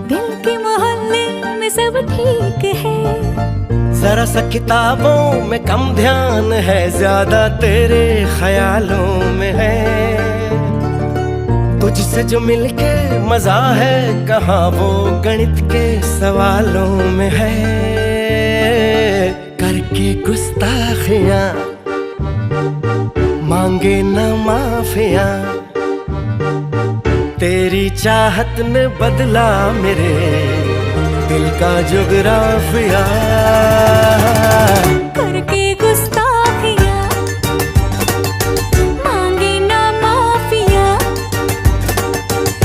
दिल के मोहल्ले में सब ठीक है। जरा सा किताबों में कम ध्यान है, ज्यादा तेरे ख्यालों में है। तुझसे जो मिलके मजा है, कहाँ वो गणित के सवालों में है। करके गुस्ताखियां मांगे न माफिया, तेरी चाहत ने बदला मेरे दिल का जुगराफिया। करके